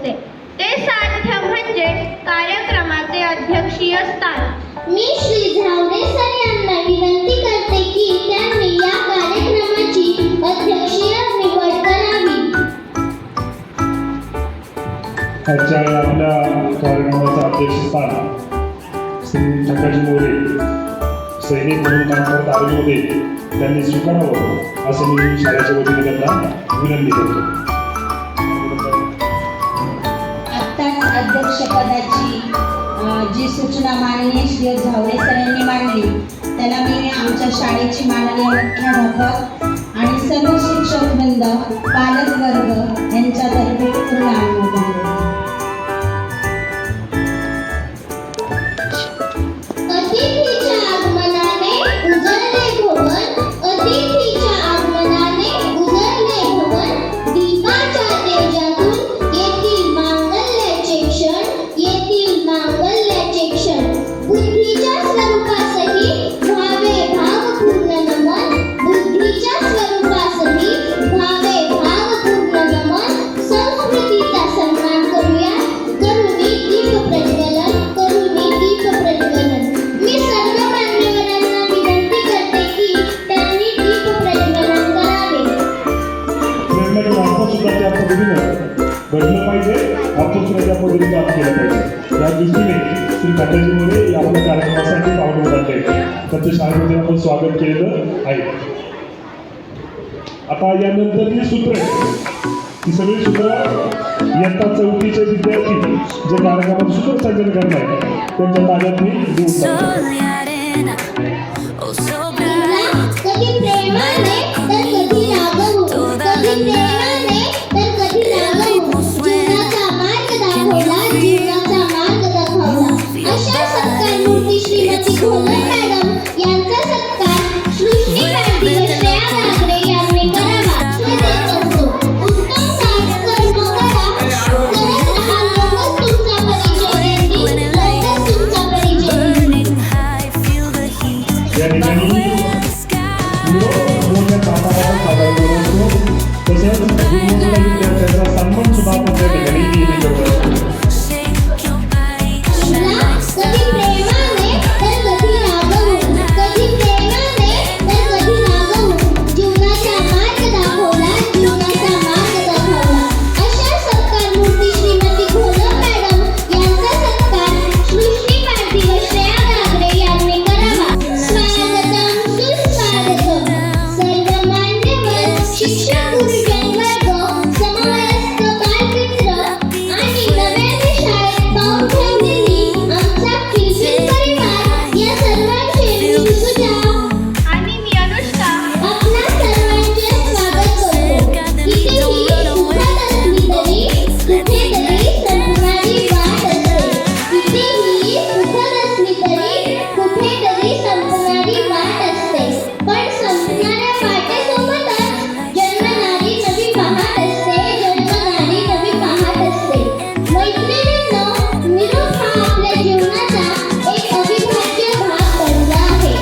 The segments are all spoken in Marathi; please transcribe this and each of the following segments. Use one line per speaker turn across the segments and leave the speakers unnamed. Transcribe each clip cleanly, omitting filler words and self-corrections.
असते. ते साध्य म्हणजे कार्यक्रमाचे अध्यक्षीय स्थान.
मी श्री झावरे सर यांना विनंती करते की त्यांनी या कार्यक्रमाची अध्यक्षीय निवड करावी.
आजच्या आपल्या कार्यक्रमाचं अध्यक्षस्थान श्री ठकाजी मोरे सैनिक म्हणून काम करत आर्मीमध्ये त्यांनी स्वीकारावं असं मी शाळेच्या वतीने त्यांना विनंती करतो.
आत्ताच अध्यक्षपदाची जी सूचना माननीय श्री झावरे सर यांनी मांडली त्याला मी आमच्या शाळेची माननीय मुख्याध्यापक आणि सर्व शिक्षक वृंद पालक वर्ग यांच्यातर्फे पूर्ण अनुमोदन देतो.
अतिथीच्या आगमनाने उजळले भवन, अतिथीच्या आगमनाने उजळले भवन, दीपाच्या तेजातून येतील मांगल्याचे क्षण, येतील मांगल्याचे क्षण. बुद्धीच्या स्वरूपासही व्हावे भावपूर्ण नमन, बुद्धीच्या स्वरूपासही व्हावे भावपूर्ण नमन. संस्कृतीचा सन्मान करूया, करूनी दीप प्रज्वलन, करूनी दीप प्रज्वलन. मी सर्व मान्यवरांना विनंती करते की त्यांनी दीप प्रज्वलन करावे.
प्रयत्न आपण सुद्धा त्या पद्धतीनं घडलं पाहिजे, आपण सुद्धा त्या पद्धतीनं काम केलं पाहिजे. या दृष्टीने श्री ठकाजी मोरे या आपल्या कार्यक्रमासाठी पावलं उचलले त्यांच्या शाळेमध्ये आपण स्वागत केलेलं आहे. आता यानंतरची सूत्र ही सगळी सूत्र इयत्ता 4चे विद्यार्थी जे कार्यक्रमात सूत्रसंचलन करणार त्यांच्या ताब्यात मी देऊन टाकतो.
कधी प्रेमाने तर कधी रागवून, कधी प्रेमाने तर कधी रागवून, जीवनाचा मार्ग दाखवला, जीवनाचा मार्ग दाखवला. अशा सत्कार मूर्ती श्रीमती घोलर मॅडम यांचा सत्कार सृष्टी मॅडम व श्रेया नागरे यांनी करावा. श्रद्धेत करतो. उत्तम कार्य कर्म करा, करत राहा, लोकच तुमचा परिचय देतील, लोकच तुमचा परिचय देतील.
या ठिकाणी मोठ्या ताटावर सादर करून असतो. तसेच गुरुमंडळ विद्यार्थ्यांचा सन्मान सुद्धा आपण त्या ठिकाणी केले जातो.
कधी प्रेमाने तर कधी रागवून, कधी प्रेमाने तर कधी रागवून, जीवनाचा मार्ग दाखवला, जीवनाचा मार्ग दाखवला. अशा सत्कार मूर्ती श्रीमती घोलर मॅडम यांचा सत्कार सृष्टी पाटील व श्रेया नागरे यांनी करावा. स्वागतम सुस्वागतम. सर्व मान्यवर शिक्षक गुरुजन वर्ग, समवयस्क बालमित्र आणि नव्याने शाळेत पाऊल ठेवलेली आमचा किलबिल परिवार या सर्वांचे मी सुजा
आणि मी अनुष्का
आपणा सर्वांचे स्वागत करतो. इथेही सुखद असली तरी कुठेतरी संपणारी वाट असते. इथेही सुखद असली तरी कुठेतरी संपणारी वाट असते. पण संपणाऱ्या वाटेसोबतच जन्मणारी नवी पहाट असते, जन्मणारी नवी पहाट असते. मैत्रिणींनो, निरोप हा आपल्या जीवनाचा एक अविभाज्य भाग बनला आहे.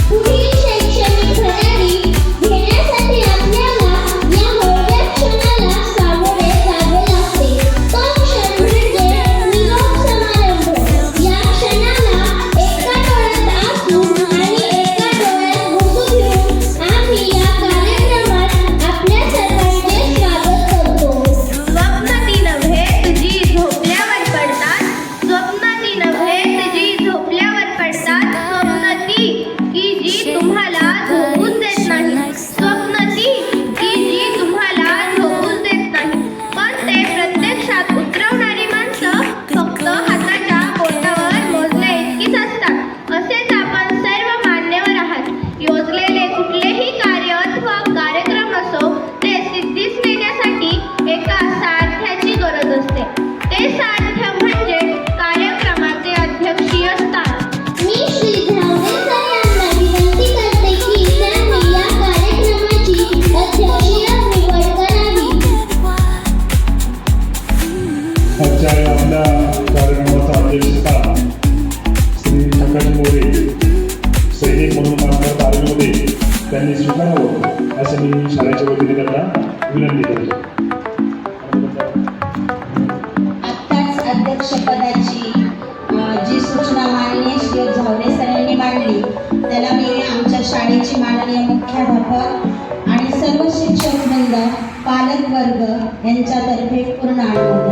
पुढील शैक्षणिक भरारी घेण्यासाठी आपल्याला या मोठ्या क्षणाला सामोरे जावे लागते. तो क्षण म्हणजे निरोप समारंभ. या क्षणाला एका डोळ्यात आसू आणि एका डोळ्यात हसू घेऊन आम्ही या कार्यक्रमात आपल्या सर्वांचे स्वागत करतो.
स्वप्न ती नव्हे तुझी झोपल्यावर पडतात, स्वप्न ती नव्हे तुझी झोपल्यावर पडतात, स्वप्न ती की जी तुम्हाला झोपूच देत नाही, स्वप्न ती की जी तुम्हाला झोपूच देत नाही. पण ते प्रत्यक्षात उतरवणारी माणसं फक्त हाताच्या बोटावर मोजले इतकीच असतात. असेच आपण सर्व मान्यवर आहात. योजलेले कुठलेही कार्य अथवा कार्यक्रम असो ते सिद्धीस नेण्यासाठी एका साध्याची गरज असते. ते साध्य म्हणजे कार्यक्रमाचे अध्यक्षीय स्थान.
मी श्री झावरे सर यांना विनंती करते की त्यांनी या कार्यक्रमाची अध्यक्षीय निवड करावी.
आजच्या या आपल्या कार्यक्रमाचं अध्यक्षस्थान श्री ठकाजी मोरे सैनिक म्हणून काम करत आर्मीमध्ये त्यांनी स्वीकारावं असं मी शाळेच्या वतीने त्यांना विनंती करतो.
अध्यक्षपदाची जी सूचना माननीय श्री झावरे सरांनी मांडली त्याला मी आमच्या शाळेची माननीय मुख्याध्यापक आणि सर्व शिक्षक वृंद पालक वर्ग यांच्यातर्फे पूर्ण अनुमोदन